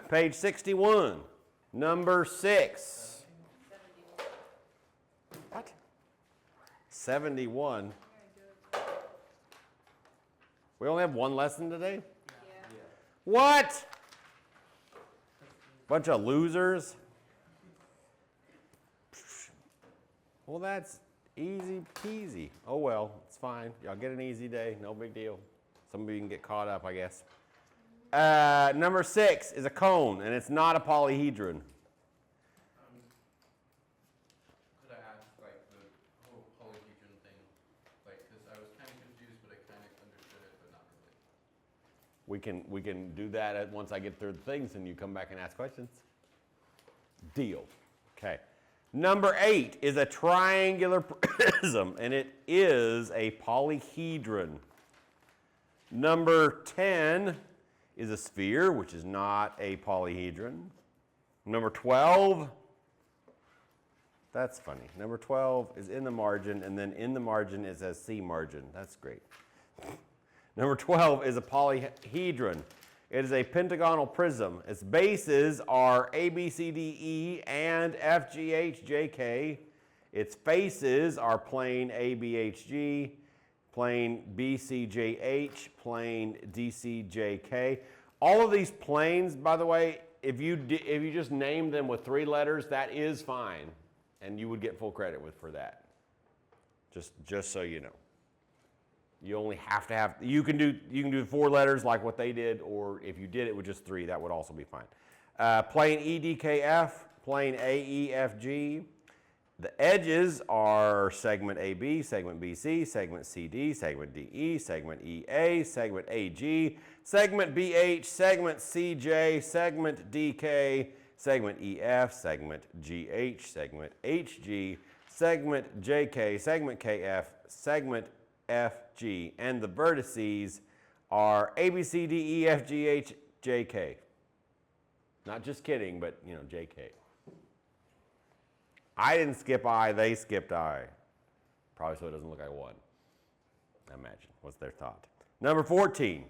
Page 61, number 6. 71. What? 71. We only have one lesson today? Yeah. What? Bunch of losers. Well, that's easy peasy. Oh well, it's fine. Y'all get an easy day, no big deal. Some of you can get caught up, I guess. Number 6 is a cone, and it's not a polyhedron. Could I ask, like, the whole polyhedron thing? Like, because I was kind of confused, but I kind of understood it, but not really. We can do that once I get through the things, and you come back and ask questions. Deal. Okay. Number 8 is a triangular prism, and it is a polyhedron. Number 10 is a sphere, which is not a polyhedron. Number 12, that's funny. Number 12 is in the margin, and then in the margin it says C margin. That's great. Number 12 is a polyhedron. It is a pentagonal prism. Its bases are A, B, C, D, E, and F, G, H, J, K. Its faces are plane A, B, H, G, plane B, C, J, H, plane D, C, J, K. All of these planes, by the way, if you just name them with 3 letters, that is fine, and you would get full credit for that. Just so you know. You only have to have, you can do 4 letters like what they did, or if you did it with just 3, that would also be fine. Plane EDKF, plane AEFG. The edges are segment AB, segment BC, segment CD, segment DE, segment EA, segment AG, segment BH, segment CJ, segment DK, segment EF, segment GH, segment HG, segment JK, segment KF, segment FG, and the vertices are ABCDEFGH JK. Not just kidding, but JK. I didn't skip I, they skipped I. Probably so it doesn't look like one. Imagine, what's their thought? Number 14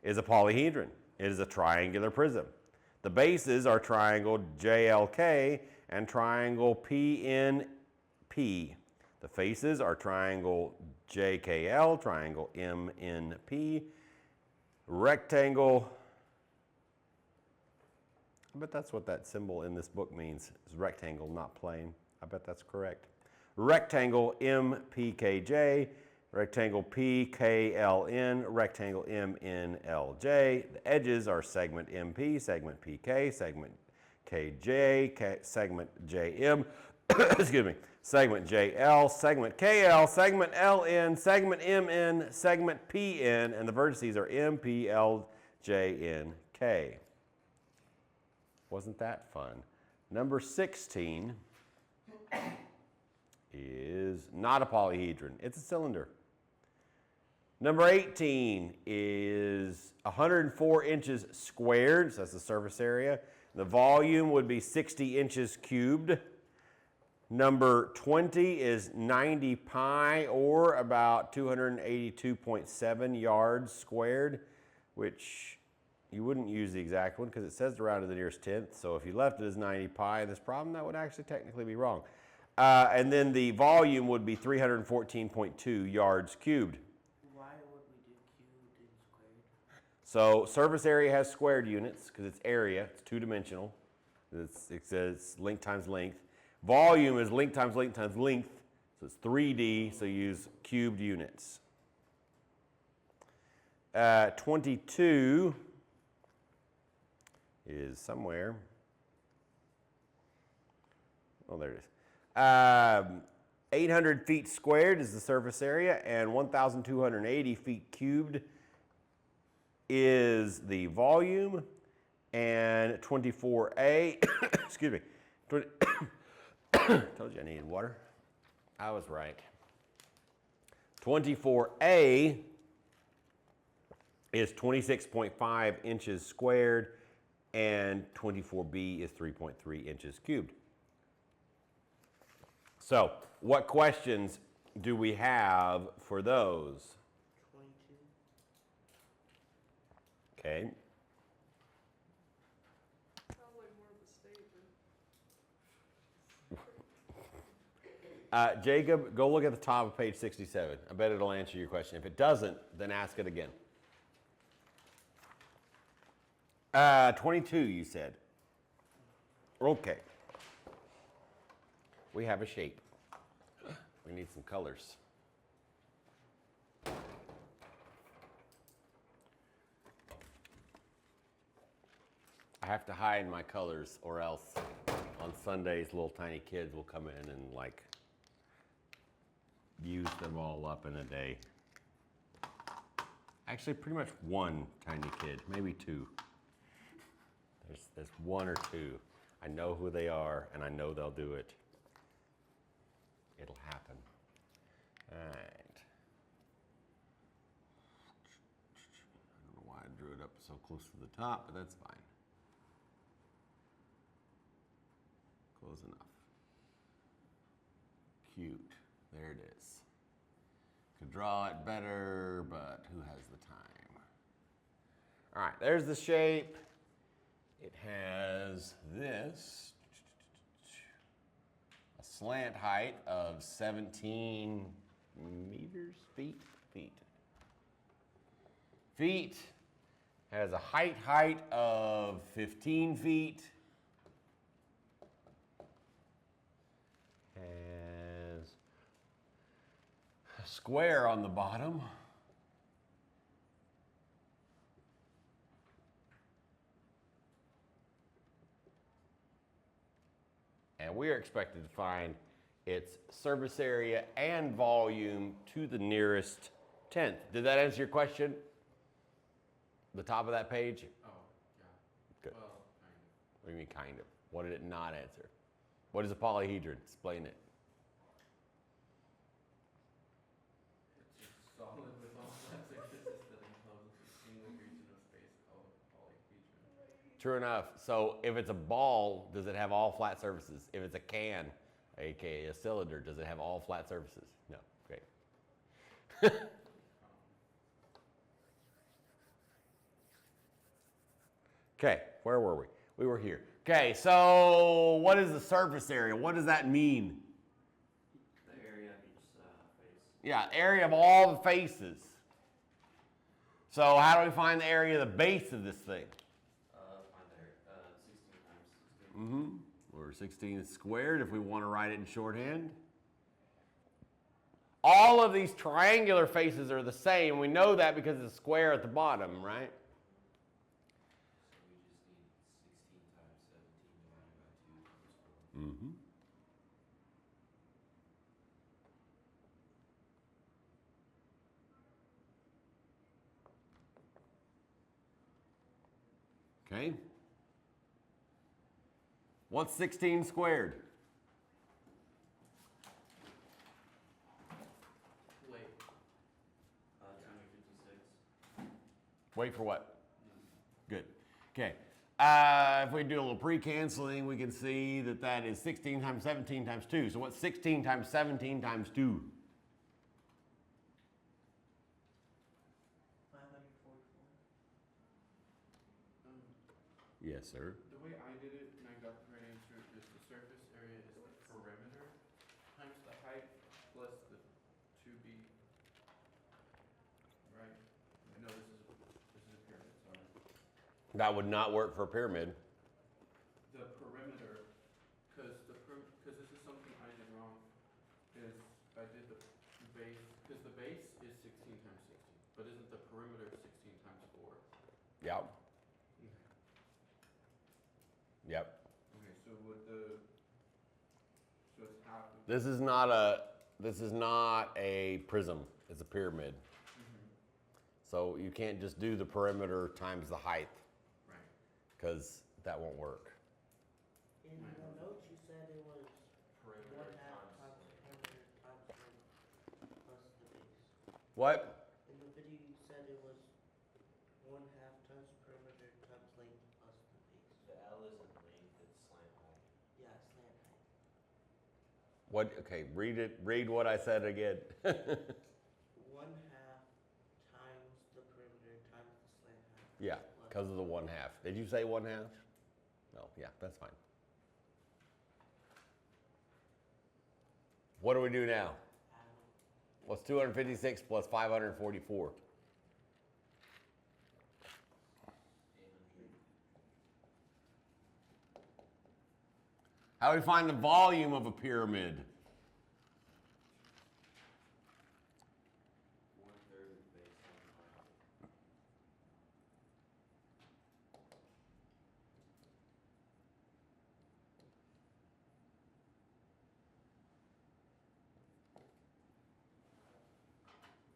is a polyhedron. It is a triangular prism. The bases are triangle JLK and triangle PNP. The faces are triangle JKL, triangle MNP, rectangle. I bet that's what that symbol in this book means, is rectangle, not plane. I bet that's correct. Rectangle MPKJ, rectangle PKLN, rectangle MNLJ. The edges are segment MP, segment PK, segment KJ, segment JM, excuse me, segment JL, segment KL, segment LN, segment MN, segment PN, and the vertices are MPLJNK. Wasn't that fun? Number 16 is not a polyhedron. It's a cylinder. Number 18 is 104 inches squared, so that's the surface area. The volume would be 60 inches cubed. Number 20 is 90 pi, or about 282.7 yards squared, which you wouldn't use the exact one because it says around to the nearest tenth. So if you left it as 90 pi in this problem, that would actually technically be wrong. And then the volume would be 314.2 yards cubed. Why would we do cubed and squared? So surface area has squared units because it's area. It's 2-dimensional. It says length times length. Volume is length times length times length. So it's 3D, so you use cubed units. 22 is somewhere. Oh, there it is. 800 feet squared is the surface area, and 1,280 feet cubed is the volume, and 24A, excuse me, told you I needed water. I was right. 24A is 26.5 inches squared, and 24B is 3.3 inches cubed. So, what questions do we have for those? 22. Okay. Jacob, go look at the top of page 67. I bet it'll answer your question. If it doesn't, then ask it again. 22, you said. Okay. We have a shape. We need some colors. I have to hide my colors, or else on Sundays little tiny kids will come in and like use them all up in a day. Actually, pretty much one tiny kid, maybe two. There's one or two. I know who they are, and I know they'll do it. It'll happen. All right. I don't know why I drew it up so close to the top, but that's fine. Close enough. Cute. There it is. Could draw it better, but who has the time? All right, there's the shape. It has this, a slant height of 17 meters, feet. Has a height of 15 feet. Has a square on the bottom. And we are expected to find its surface area and volume to the nearest tenth. Did that answer your question? The top of that page? Oh, yeah. Good. Well, kind of. What do you mean, kind of? What did it not answer? What is a polyhedron? Explain it. It's just solid with all flat surfaces that encloses a single region of space called a polyhedron. True enough. So if it's a ball, does it have all flat surfaces? If it's a can, aka a cylinder, does it have all flat surfaces? No. Great. Okay, where were we? We were here. Okay, so what is the surface area? What does that mean? The area of each face. Yeah, area of all the faces. So how do we find the area of the base of this thing? Find there. 16 times 16. Or 16 squared if we want to write it in shorthand. All of these triangular faces are the same. We know that because it's a square at the bottom, right? So we just need 16 times 17 divided by 2 times 4. Okay. What's 16 squared? Wait, 256. Wait for what? Good. Okay. If we do a little pre-canceling, we can see that that is 16 times 17 times 2. So what's 16 times 17 times 2? 544. Yes, sir. the way I did it and I got the right answer is the surface area is the perimeter times the height plus the 2b. Right? I know this is a pyramid, sorry. That would not work for a pyramid. The perimeter, because this is something I did wrong, is I did the base, because the base is 16 times 16, but isn't the perimeter 16 times 4? Yep. Yep. Okay, so so it's half of. This is not a prism. It's a pyramid. So you can't just do the perimeter times the height, Right. because that won't work. In the notes, you said it was Perimeter 1/2 times. times perimeter times length plus the base. What? In the video, you said it was 1/2 times perimeter times length plus the base. The L isn't length, it's slant height. Yeah, slant height. What? Okay, read it. Read what I said again. 1/2 times the perimeter times the slant height. Yeah, because of the 1/2. Did you say 1/2? No, yeah, that's fine. What do we do now? Add 'em. What's 256 plus 544? 800. How do we find the volume of a pyramid? 1/3 of the base times the height.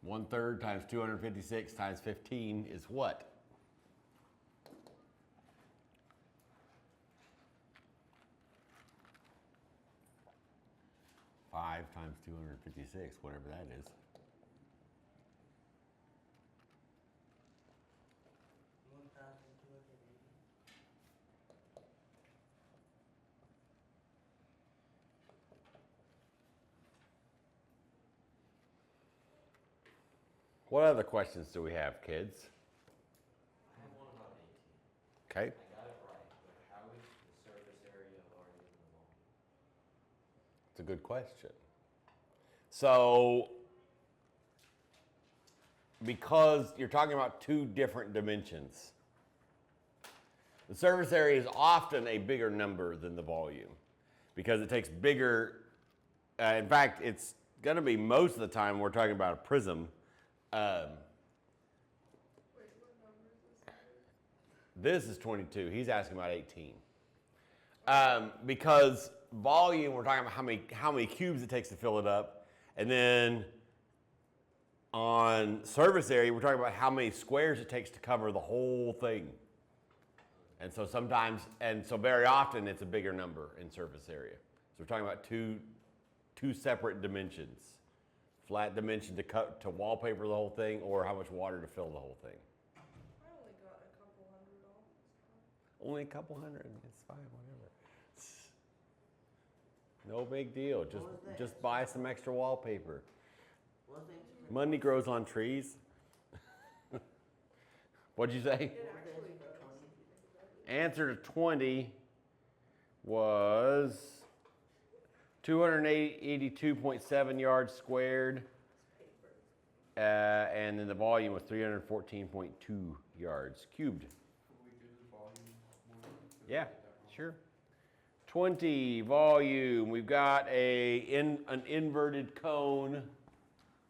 One third times 256 times 15 is what? Five times 256, whatever that is. 1,280. What other questions do we have, kids? I have one about 18. Okay. I got it right, but how is the surface area larger than the volume? It's a good question. So, because you're talking about two different dimensions, the surface area is often a bigger number than the volume because it takes bigger. In fact, it's going to be most of the time we're talking about a prism. This is 22. He's asking about 18. Because volume, we're talking about how many cubes it takes to fill it up, and then on surface area, we're talking about how many squares it takes to cover the whole thing. And so sometimes, and so very often, it's a bigger number in surface area. So we're talking about two separate dimensions: flat dimension to wallpaper the whole thing, or how much water to fill the whole thing. I only got a couple $100. Only a couple hundred. It's fine, whatever. No big deal. was that? Just buy some extra wallpaper. What was the answer? Money grows on trees. What'd you say? It What was the actually answer for does. 20? Answer to 20 was 282.7 yards squared. And then the volume was 314.2 yards cubed. Could we do the volume more? 'Cause I Yeah, did that wrong. sure. 20 volume. We've got an inverted cone.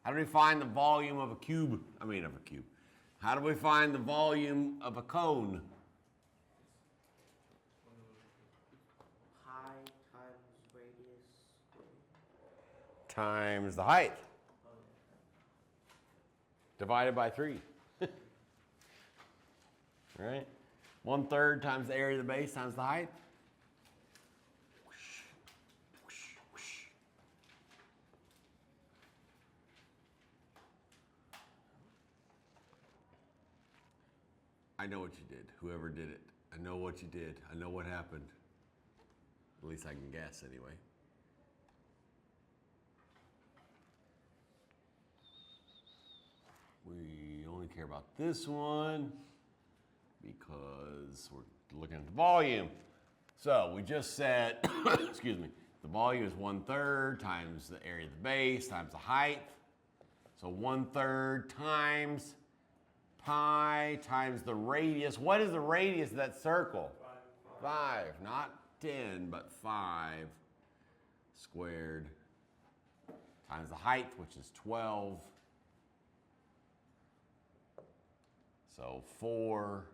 How do we find the volume of a cube? How do we find the volume of a cone? High times radius. Times the height Oh, yeah. divided by 3. All right. 1/3 times the area of the base times the height. I know what you did, whoever did it. I know what you did. I know what happened. At least I can guess anyway. We only care about this one because we're looking at the volume. So we just said, excuse me, the volume is 1/3 times the area of the base times the height. So 1/3 times pi times the radius. What is the radius of that circle? 5, not 10, but 5 squared times the height, which is 12. So 4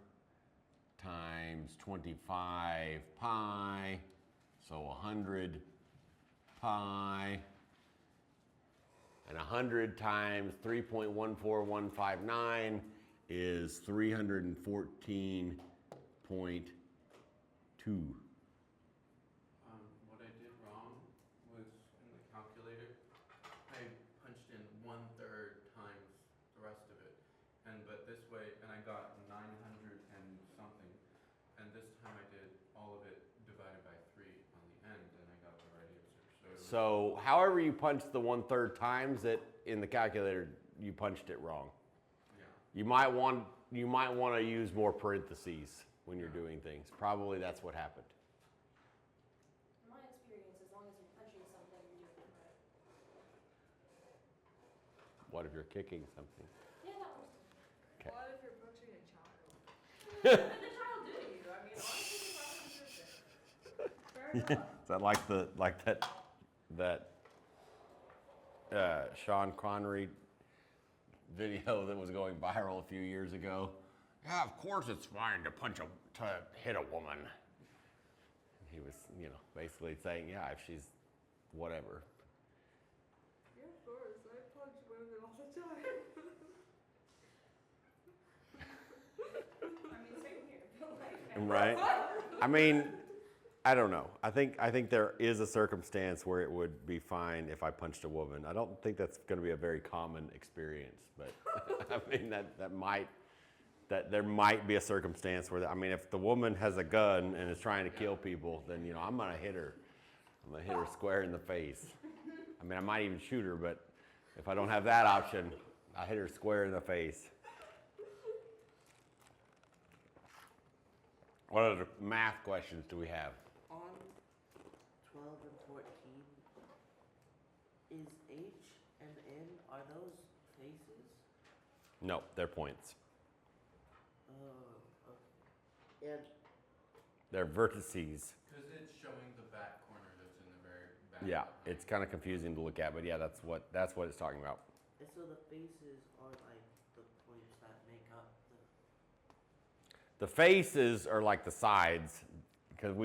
times 25 pi, so 100 pi. And 100 times 3.14159 is 314.2. What I did wrong was in the calculator, I punched in 1/3 times the rest of it. But this way, and I got 900 and something. And this time I did all of it divided by 3 on the end, and I got the right answer. So however you punch the 1/3 times it in the calculator, you punched it wrong. Yeah. You might want to use more parentheses when you're doing things. Probably that's what happened. In my experience, as long as you're punching something, you're doing it right. What if you're kicking something? Yeah, that works. Okay. What if you're punching a child? What did the child do to you? I mean, honestly, you probably deserved it. Fair enough. Is that like that Sean Connery video that was going viral a few years ago? Yeah, of course it's fine to hit a woman. He was, basically saying, yeah, if she's whatever. Yeah, of course. I punch women all the time. I mean, same here, but like. Right? I mean, I don't know. I think there is a circumstance where it would be fine if I punched a woman. I don't think that's going to be a very common experience, but I mean that there might be a circumstance where if the woman has a gun and is trying to kill people, then I'm going to hit her. I'm going to hit her square in the face. I mean, I might even shoot her, but if I don't have that option, I hit her square in the face. What other math questions do we have? On 12 and 14, is H and N, are those faces? No, they're points. Oh, okay. And They're vertices. Because it's showing the back corner that's in the very back. Yeah, it's kind of confusing to look at, but yeah, that's what it's talking about. And so the faces are like the points that make up The faces are like the sides, because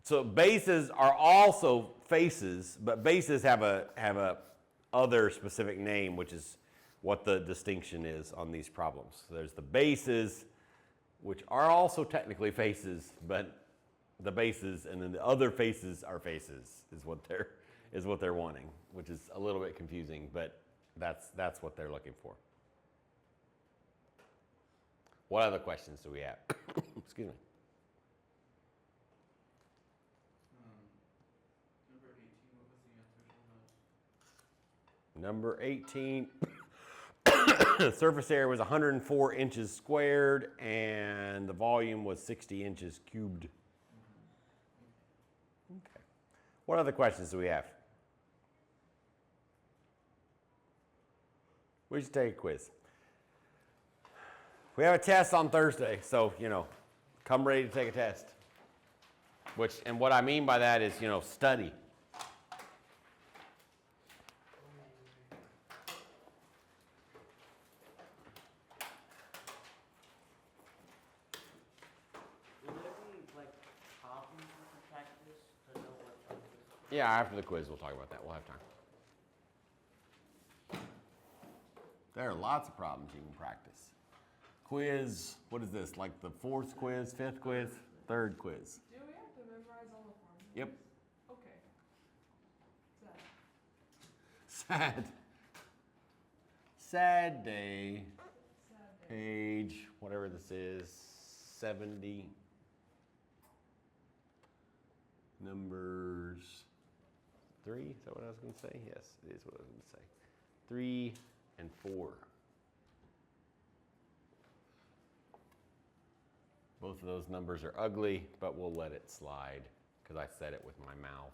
so bases are also faces, but bases have a other specific name, which is what the distinction is on these problems. So there's the bases, which are also technically faces, but the bases, and then the other faces are faces, is what they're wanting, which is a little bit confusing, but that's what they're looking for. What other questions do we have? Excuse me. Number 18, what was the answer to those? Number 18, surface area was 104 inches squared, and the volume was 60 inches cubed. Okay. What other questions do we have? We should take a quiz. We have a test on Thursday, so, come ready to take a test. And what I mean by that is, study. Will there be like problems you can practice to know what practice? Yeah, after the quiz, we'll talk about that. We'll have time. There are lots of problems you can practice. Quiz, what is this? Like the fourth quiz, fifth quiz, third quiz? Do we have to memorize all the formulas? Yep. Okay. Sad. Sad day. Sad day. Page, whatever this is, 70. Numbers 3, is that what I was going to say? Yes, it is what I was going to say. 3 and 4. Both of those numbers are ugly, but we'll let it slide because I said it with my mouth.